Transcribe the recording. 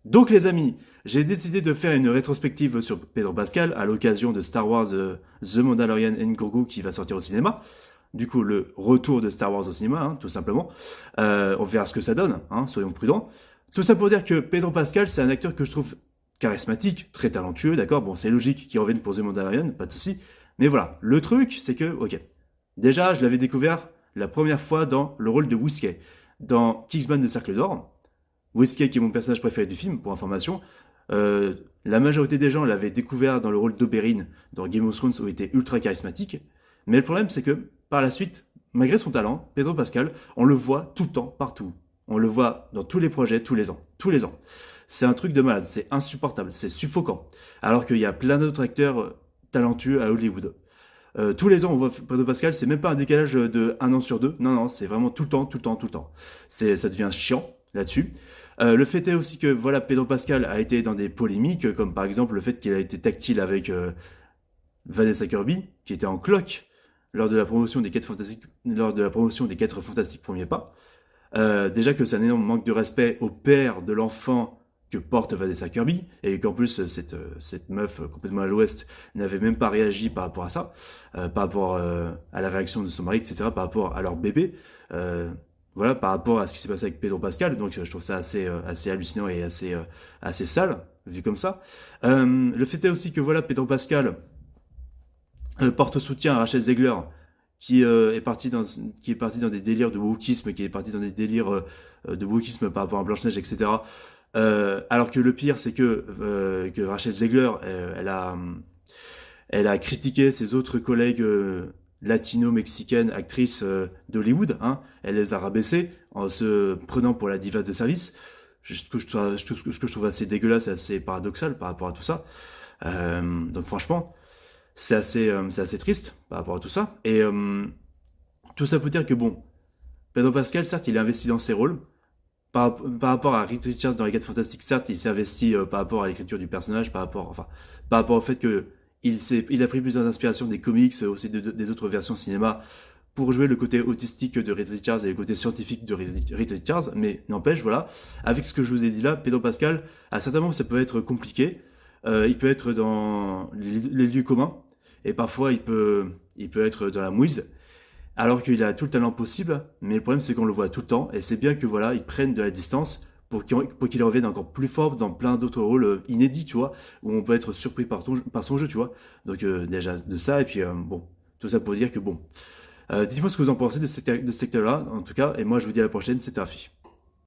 Donc les amis, j'ai décidé de faire une rétrospective sur Pedro Pascal à l'occasion de Star Wars The Mandalorian and Grogu qui va sortir au cinéma. Du coup, le retour de Star Wars au cinéma, hein, tout simplement. On verra ce que ça donne, hein, soyons prudents. Tout ça pour dire que Pedro Pascal, c'est un acteur que je trouve charismatique, très talentueux, d'accord. Bon, c'est logique qu'il revienne pour The Mandalorian, pas de souci. Mais voilà, le truc, c'est que, ok. Déjà, je l'avais découvert la première fois dans le rôle de Whiskey, dans Kingsman de Cercle d'Or. Whiskey, qui est mon personnage préféré du film, pour information. La majorité des gens l'avaient découvert dans le rôle d'Oberyn dans Game of Thrones où il était ultra charismatique. Mais le problème, c'est que par la suite, malgré son talent, Pedro Pascal, on le voit tout le temps, partout. On le voit dans tous les projets, tous les ans. Tous les ans. C'est un truc de malade, c'est insupportable, c'est suffocant. Alors qu'il y a plein d'autres acteurs talentueux à Hollywood. Tous les ans, on voit Pedro Pascal, c'est même pas un décalage de un an sur deux. Non, non, c'est vraiment tout le temps, tout le temps, tout le temps. Ça devient chiant là-dessus. Le fait est aussi que voilà, Pedro Pascal a été dans des polémiques, comme par exemple le fait qu'il a été tactile avec Vanessa Kirby, qui était en cloque lors de la promotion des 4 fantastiques premiers pas. Déjà que c'est un énorme manque de respect au père de l'enfant que porte Vanessa Kirby, et qu'en plus cette meuf complètement à l'ouest n'avait même pas réagi par rapport à ça, par rapport à la réaction de son mari, etc., par rapport à leur bébé. Voilà, par rapport à ce qui s'est passé avec Pedro Pascal, donc je trouve ça assez hallucinant et assez sale, vu comme ça. Le fait est aussi que voilà, Pedro Pascal porte soutien à Rachel Zegler, qui est parti dans des délires de wokisme, qui est parti dans des délires de wokisme par rapport à Blanche-Neige, etc. Alors que le pire, c'est que Rachel Zegler, elle a critiqué ses autres collègues latino-mexicaine actrice d'Hollywood, hein. Elle les a rabaissées en se prenant pour la diva de service, ce que je trouve assez dégueulasse et assez paradoxal par rapport à tout ça. Donc franchement, c'est assez triste par rapport à tout ça. Et tout ça peut dire que bon, Pedro Pascal, certes, il est investi dans ses rôles. Par rapport à Reed Richards dans les 4 Fantastiques, certes, il s'est investi par rapport à l'écriture du personnage, par rapport au fait que il a pris plusieurs inspirations des comics, aussi des autres versions cinéma, pour jouer le côté autistique de Reed Richards et le côté scientifique de Reed Richards, mais n'empêche, voilà, avec ce que je vous ai dit là, Pedro Pascal, à certains moments, ça peut être compliqué, il peut être dans les lieux communs, et parfois il peut être dans la mouise, alors qu'il a tout le talent possible, mais le problème c'est qu'on le voit tout le temps, et c'est bien que voilà, ils prennent de la distance pour qu'il revienne encore plus fort dans plein d'autres rôles inédits, tu vois, où on peut être surpris par son jeu, tu vois. Donc déjà de ça, et puis bon, tout ça pour dire que bon. Dites-moi ce que vous en pensez de cet acteur-là, en tout cas, et moi je vous dis à la prochaine, c'était Rafi.